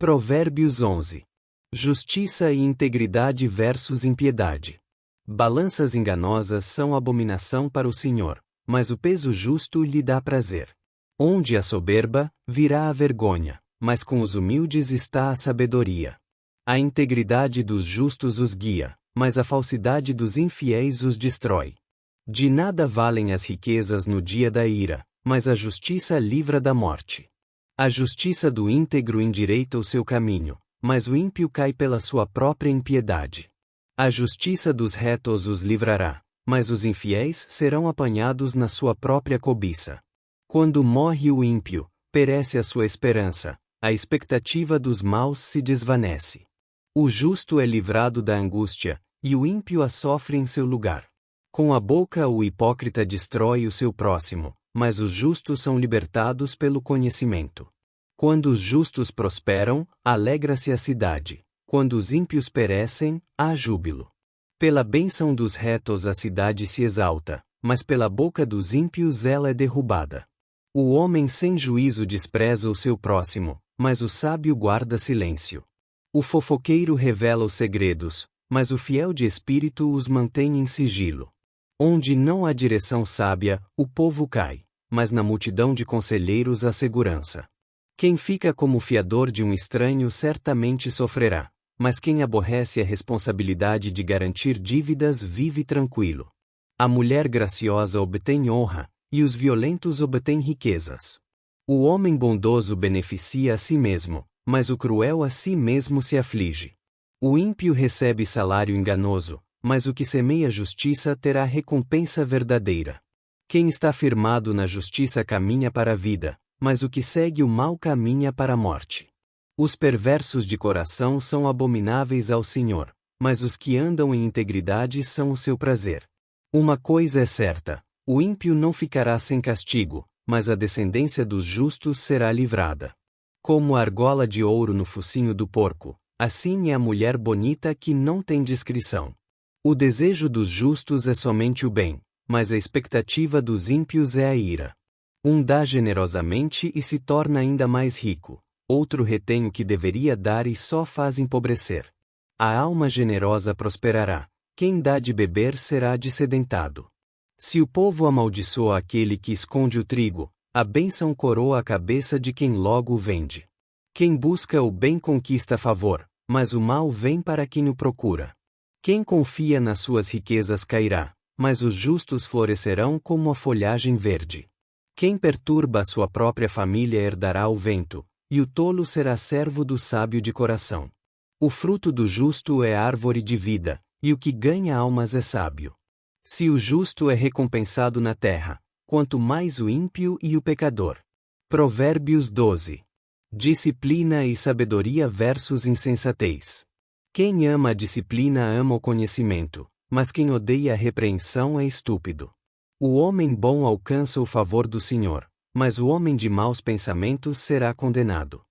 Provérbios 11. Justiça e integridade versus impiedade. Balanças enganosas são abominação para o Senhor, mas o peso justo lhe dá prazer. Onde a soberba, virá a vergonha, mas com os humildes está a sabedoria. A integridade dos justos os guia, mas a falsidade dos infiéis os destrói. De nada valem as riquezas no dia da ira, mas a justiça livra da morte. A justiça do íntegro endireita o seu caminho, mas o ímpio cai pela sua própria impiedade. A justiça dos retos os livrará, mas os infiéis serão apanhados na sua própria cobiça. Quando morre o ímpio, perece a sua esperança, a expectativa dos maus se desvanece. O justo é livrado da angústia, e o ímpio a sofre em seu lugar. Com a boca o hipócrita destrói o seu próximo, mas os justos são libertados pelo conhecimento. Quando os justos prosperam, alegra-se a cidade. Quando os ímpios perecem, há júbilo. Pela bênção dos retos a cidade se exalta, mas pela boca dos ímpios ela é derrubada. O homem sem juízo despreza o seu próximo, mas o sábio guarda silêncio. O fofoqueiro revela os segredos, mas o fiel de espírito os mantém em sigilo. Onde não há direção sábia, o povo cai, mas na multidão de conselheiros há segurança. Quem fica como fiador de um estranho certamente sofrerá, mas quem aborrece a responsabilidade de garantir dívidas vive tranquilo. A mulher graciosa obtém honra, e os violentos obtêm riquezas. O homem bondoso beneficia a si mesmo, mas o cruel a si mesmo se aflige. O ímpio recebe salário enganoso, mas o que semeia justiça terá recompensa verdadeira. Quem está firmado na justiça caminha para a vida, mas o que segue o mal caminha para a morte. Os perversos de coração são abomináveis ao Senhor, mas os que andam em integridade são o seu prazer. Uma coisa é certa, o ímpio não ficará sem castigo, mas a descendência dos justos será livrada. Como a argola de ouro no focinho do porco, assim é a mulher bonita que não tem discrição. O desejo dos justos é somente o bem, mas a expectativa dos ímpios é a ira. Um dá generosamente e se torna ainda mais rico, outro retém o que deveria dar e só faz empobrecer. A alma generosa prosperará, quem dá de beber será dessedentado. Se o povo amaldiçoa aquele que esconde o trigo, a bênção coroa a cabeça de quem logo o vende. Quem busca o bem conquista favor, mas o mal vem para quem o procura. Quem confia nas suas riquezas cairá, mas os justos florescerão como a folhagem verde. Quem perturba a sua própria família herdará o vento, e o tolo será servo do sábio de coração. O fruto do justo é árvore de vida, e o que ganha almas é sábio. Se o justo é recompensado na terra, quanto mais o ímpio e o pecador. Provérbios 12. Disciplina e sabedoria versus insensatez. Quem ama a disciplina ama o conhecimento, mas quem odeia a repreensão é estúpido. O homem bom alcança o favor do Senhor, mas o homem de maus pensamentos será condenado.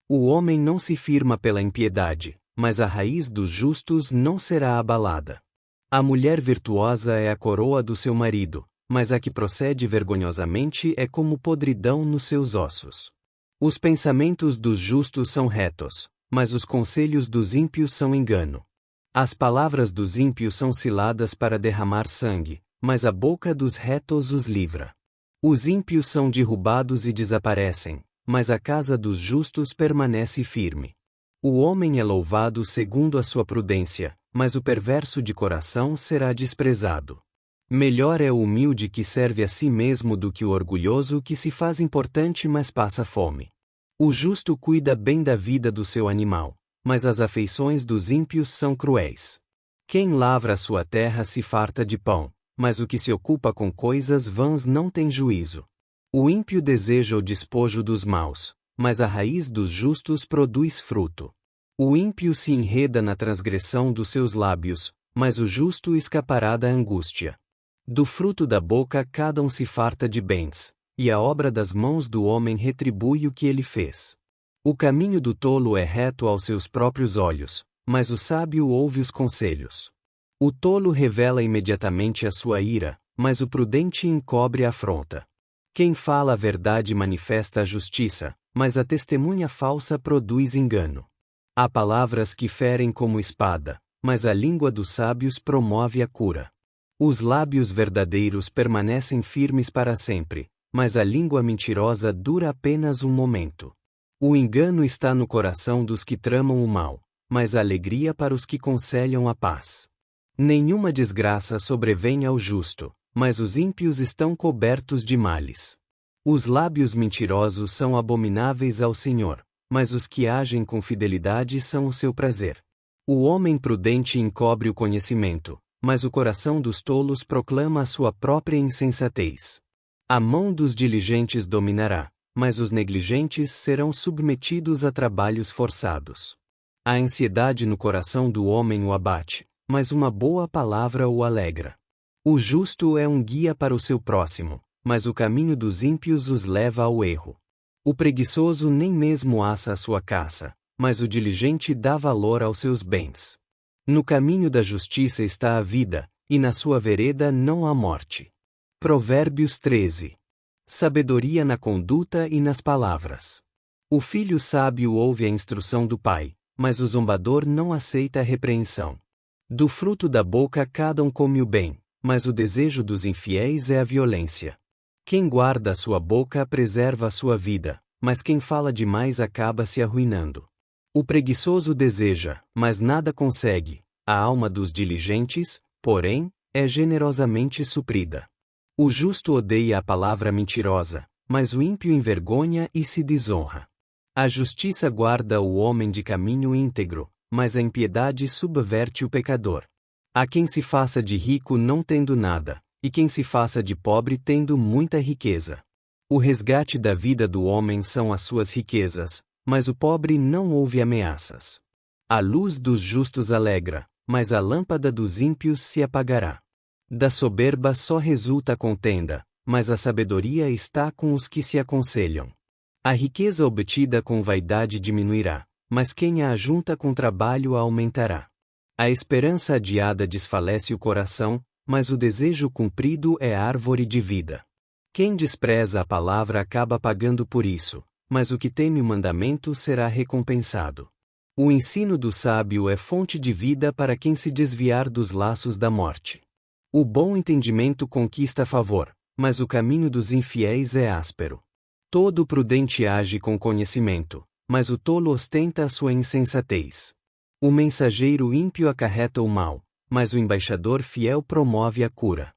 O homem não se firma pela impiedade, mas a raiz dos justos não será abalada. A mulher virtuosa é a coroa do seu marido, mas a que procede vergonhosamente é como podridão nos seus ossos. Os pensamentos dos justos são retos, mas os conselhos dos ímpios são engano. As palavras dos ímpios são ciladas para derramar sangue, mas a boca dos retos os livra. Os ímpios são derrubados e desaparecem, mas a casa dos justos permanece firme. O homem é louvado segundo a sua prudência, mas o perverso de coração será desprezado. Melhor é o humilde que serve a si mesmo do que o orgulhoso que se faz importante mas passa fome. O justo cuida bem da vida do seu animal, mas as afeições dos ímpios são cruéis. Quem lavra a sua terra se farta de pão, mas o que se ocupa com coisas vãs não tem juízo. O ímpio deseja o despojo dos maus, mas a raiz dos justos produz fruto. O ímpio se enreda na transgressão dos seus lábios, mas o justo escapará da angústia. Do fruto da boca cada um se farta de bens, e a obra das mãos do homem retribui o que ele fez. O caminho do tolo é reto aos seus próprios olhos, mas o sábio ouve os conselhos. O tolo revela imediatamente a sua ira, mas o prudente encobre a afronta. Quem fala a verdade manifesta a justiça, mas a testemunha falsa produz engano. Há palavras que ferem como espada, mas a língua dos sábios promove a cura. Os lábios verdadeiros permanecem firmes para sempre, mas a língua mentirosa dura apenas um momento. O engano está no coração dos que tramam o mal, mas a alegria para os que conselham a paz. Nenhuma desgraça sobrevém ao justo, mas os ímpios estão cobertos de males. Os lábios mentirosos são abomináveis ao Senhor, mas os que agem com fidelidade são o seu prazer. O homem prudente encobre o conhecimento, mas o coração dos tolos proclama a sua própria insensatez. A mão dos diligentes dominará, mas os negligentes serão submetidos a trabalhos forçados. A ansiedade no coração do homem o abate, mas uma boa palavra o alegra. O justo é um guia para o seu próximo, mas o caminho dos ímpios os leva ao erro. O preguiçoso nem mesmo assa a sua caça, mas o diligente dá valor aos seus bens. No caminho da justiça está a vida, e na sua vereda não há morte. Provérbios 13. Sabedoria na conduta e nas palavras. O filho sábio ouve a instrução do pai, mas o zombador não aceita a repreensão. Do fruto da boca cada um come o bem, mas o desejo dos infiéis é a violência. Quem guarda a sua boca preserva a sua vida, mas quem fala demais acaba se arruinando. O preguiçoso deseja, mas nada consegue. A alma dos diligentes, porém, é generosamente suprida. O justo odeia a palavra mentirosa, mas o ímpio envergonha e se desonra. A justiça guarda o homem de caminho íntegro, mas a impiedade subverte o pecador. Há quem se faça de rico não tendo nada, e quem se faça de pobre tendo muita riqueza. O resgate da vida do homem são as suas riquezas, mas o pobre não ouve ameaças. A luz dos justos alegra, mas a lâmpada dos ímpios se apagará. Da soberba só resulta contenda, mas a sabedoria está com os que se aconselham. A riqueza obtida com vaidade diminuirá, mas quem a ajunta com trabalho a aumentará. A esperança adiada desfalece o coração, mas o desejo cumprido é árvore de vida. Quem despreza a palavra acaba pagando por isso, mas o que teme o mandamento será recompensado. O ensino do sábio é fonte de vida para quem se desviar dos laços da morte. O bom entendimento conquista favor, mas o caminho dos infiéis é áspero. Todo prudente age com conhecimento, mas o tolo ostenta a sua insensatez. O mensageiro ímpio acarreta o mal, mas o embaixador fiel promove a cura.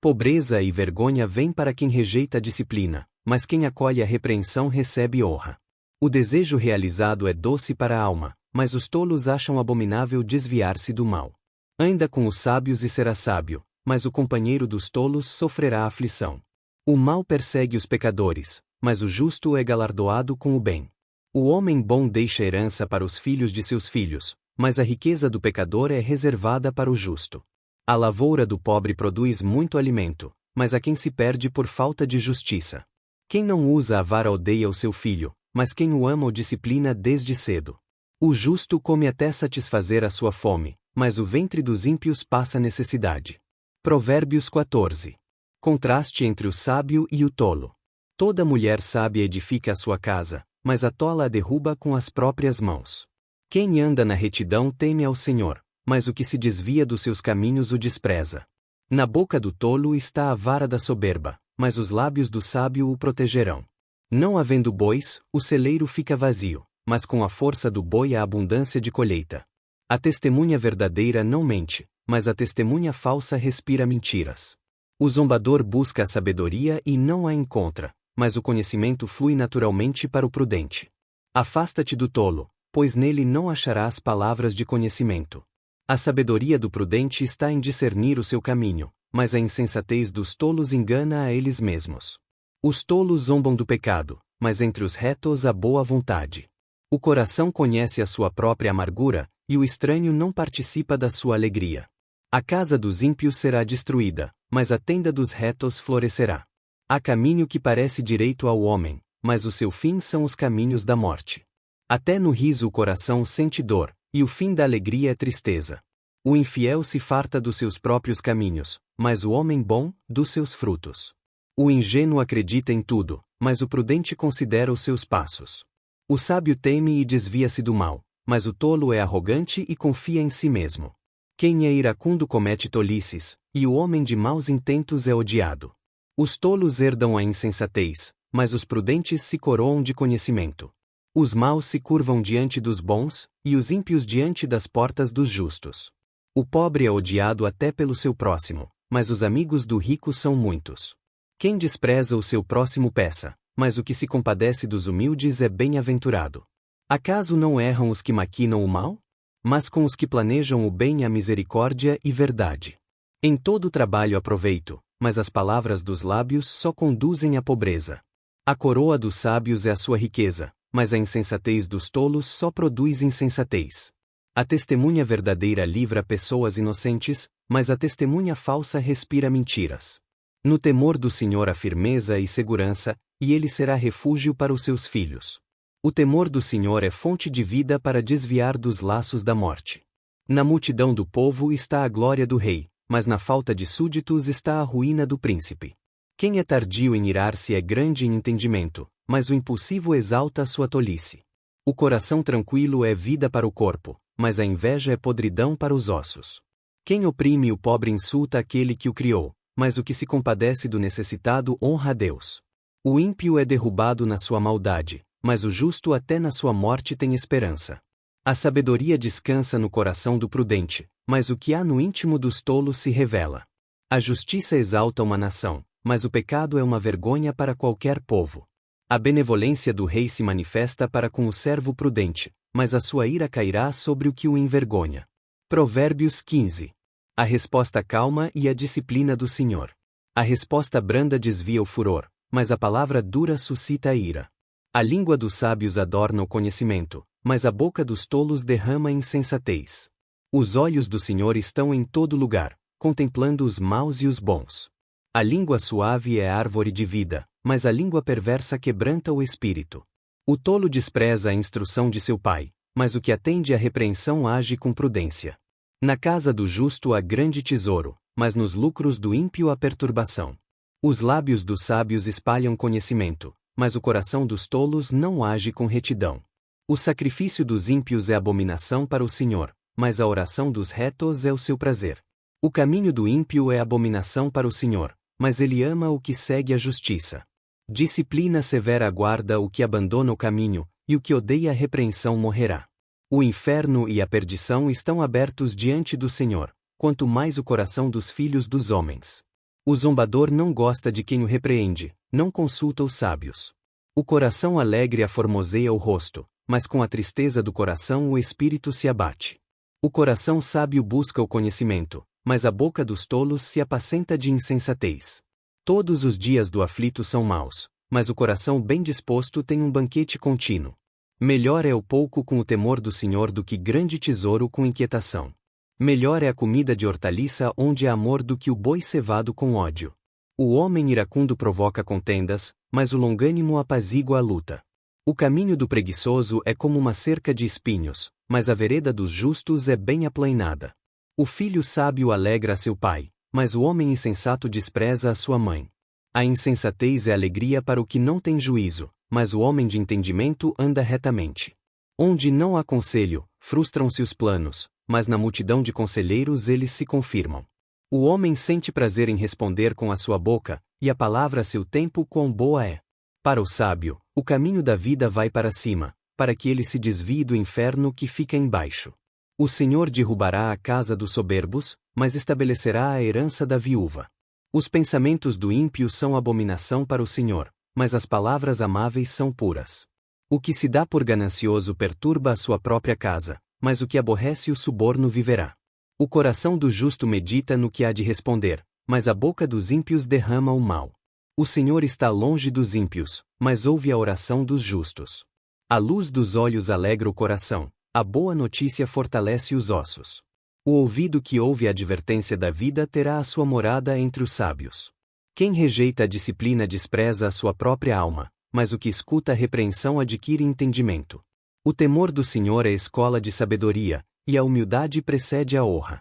Pobreza e vergonha vêm para quem rejeita a disciplina, mas quem acolhe a repreensão recebe honra. O desejo realizado é doce para a alma, mas os tolos acham abominável desviar-se do mal. Anda com os sábios e será sábio, mas o companheiro dos tolos sofrerá aflição. O mal persegue os pecadores, mas o justo é galardoado com o bem. O homem bom deixa herança para os filhos de seus filhos, mas a riqueza do pecador é reservada para o justo. A lavoura do pobre produz muito alimento, mas a quem se perde por falta de justiça. Quem não usa a vara odeia o seu filho, mas quem o ama o disciplina desde cedo. O justo come até satisfazer a sua fome, mas o ventre dos ímpios passa necessidade. Provérbios 14. Contraste entre o sábio e o tolo. Toda mulher sábia edifica a sua casa, mas a tola a derruba com as próprias mãos. Quem anda na retidão teme ao Senhor, mas o que se desvia dos seus caminhos o despreza. Na boca do tolo está a vara da soberba, mas os lábios do sábio o protegerão. Não havendo bois, o celeiro fica vazio, mas com a força do boi há abundância de colheita. A testemunha verdadeira não mente, mas a testemunha falsa respira mentiras. O zombador busca a sabedoria e não a encontra, mas o conhecimento flui naturalmente para o prudente. Afasta-te do tolo, pois nele não acharás palavras de conhecimento. A sabedoria do prudente está em discernir o seu caminho, mas a insensatez dos tolos engana a eles mesmos. Os tolos zombam do pecado, mas entre os retos há boa vontade. O coração conhece a sua própria amargura, e o estranho não participa da sua alegria. A casa dos ímpios será destruída, mas a tenda dos retos florescerá. Há caminho que parece direito ao homem, mas o seu fim são os caminhos da morte. Até no riso o coração sente dor, e o fim da alegria é tristeza. O infiel se farta dos seus próprios caminhos, mas o homem bom, dos seus frutos. O ingênuo acredita em tudo, mas o prudente considera os seus passos. O sábio teme e desvia-se do mal, mas o tolo é arrogante e confia em si mesmo. Quem é iracundo comete tolices, e o homem de maus intentos é odiado. Os tolos herdam a insensatez, mas os prudentes se coroam de conhecimento. Os maus se curvam diante dos bons, e os ímpios diante das portas dos justos. O pobre é odiado até pelo seu próximo, mas os amigos do rico são muitos. Quem despreza o seu próximo peça, mas o que se compadece dos humildes é bem-aventurado. Acaso não erram os que maquinam o mal? Mas com os que planejam o bem há misericórdia e verdade. Em todo trabalho há proveito, mas as palavras dos lábios só conduzem à pobreza. A coroa dos sábios é a sua riqueza, mas a insensatez dos tolos só produz insensatez. A testemunha verdadeira livra pessoas inocentes, mas a testemunha falsa respira mentiras. No temor do Senhor há firmeza e segurança, e ele será refúgio para os seus filhos. O temor do Senhor é fonte de vida para desviar dos laços da morte. Na multidão do povo está a glória do rei, mas na falta de súditos está a ruína do príncipe. Quem é tardio em irar-se é grande em entendimento, mas o impulsivo exalta a sua tolice. O coração tranquilo é vida para o corpo, mas a inveja é podridão para os ossos. Quem oprime o pobre insulta aquele que o criou, mas o que se compadece do necessitado honra a Deus. O ímpio é derrubado na sua maldade, mas o justo até na sua morte tem esperança. A sabedoria descansa no coração do prudente, mas o que há no íntimo dos tolos se revela. A justiça exalta uma nação, mas o pecado é uma vergonha para qualquer povo. A benevolência do rei se manifesta para com o servo prudente, mas a sua ira cairá sobre o que o envergonha. Provérbios 15. A resposta calma e a disciplina do Senhor. A resposta branda desvia o furor, mas a palavra dura suscita a ira. A língua dos sábios adorna o conhecimento, mas a boca dos tolos derrama insensatez. Os olhos do Senhor estão em todo lugar, contemplando os maus e os bons. A língua suave é árvore de vida, mas a língua perversa quebranta o espírito. O tolo despreza a instrução de seu pai, mas o que atende à repreensão age com prudência. Na casa do justo há grande tesouro, mas nos lucros do ímpio há perturbação. Os lábios dos sábios espalham conhecimento, mas o coração dos tolos não age com retidão. O sacrifício dos ímpios é abominação para o Senhor, mas a oração dos retos é o seu prazer. O caminho do ímpio é abominação para o Senhor, mas ele ama o que segue a justiça. Disciplina severa aguarda o que abandona o caminho, e o que odeia a repreensão morrerá. O inferno e a perdição estão abertos diante do Senhor, quanto mais o coração dos filhos dos homens. O zombador não gosta de quem o repreende, não consulta os sábios. O coração alegre aformoseia o rosto, mas com a tristeza do coração o espírito se abate. O coração sábio busca o conhecimento, mas a boca dos tolos se apacenta de insensatez. Todos os dias do aflito são maus, mas o coração bem disposto tem um banquete contínuo. Melhor é o pouco com o temor do Senhor do que grande tesouro com inquietação. Melhor é a comida de hortaliça onde há amor do que o boi cevado com ódio. O homem iracundo provoca contendas, mas o longânimo apazigua a luta. O caminho do preguiçoso é como uma cerca de espinhos, mas a vereda dos justos é bem aplainada. O filho sábio alegra seu pai, mas o homem insensato despreza a sua mãe. A insensatez é alegria para o que não tem juízo, mas o homem de entendimento anda retamente. Onde não há conselho, frustram-se os planos, mas na multidão de conselheiros eles se confirmam. O homem sente prazer em responder com a sua boca, e a palavra a seu tempo quão boa é. Para o sábio, o caminho da vida vai para cima, para que ele se desvie do inferno que fica embaixo. O Senhor derrubará a casa dos soberbos, mas estabelecerá a herança da viúva. Os pensamentos do ímpio são abominação para o Senhor, mas as palavras amáveis são puras. O que se dá por ganancioso perturba a sua própria casa, mas o que aborrece o suborno viverá. O coração do justo medita no que há de responder, mas a boca dos ímpios derrama o mal. O Senhor está longe dos ímpios, mas ouve a oração dos justos. A luz dos olhos alegra o coração, a boa notícia fortalece os ossos. O ouvido que ouve a advertência da vida terá a sua morada entre os sábios. Quem rejeita a disciplina despreza a sua própria alma, mas o que escuta a repreensão adquire entendimento. O temor do Senhor é escola de sabedoria, e a humildade precede a honra.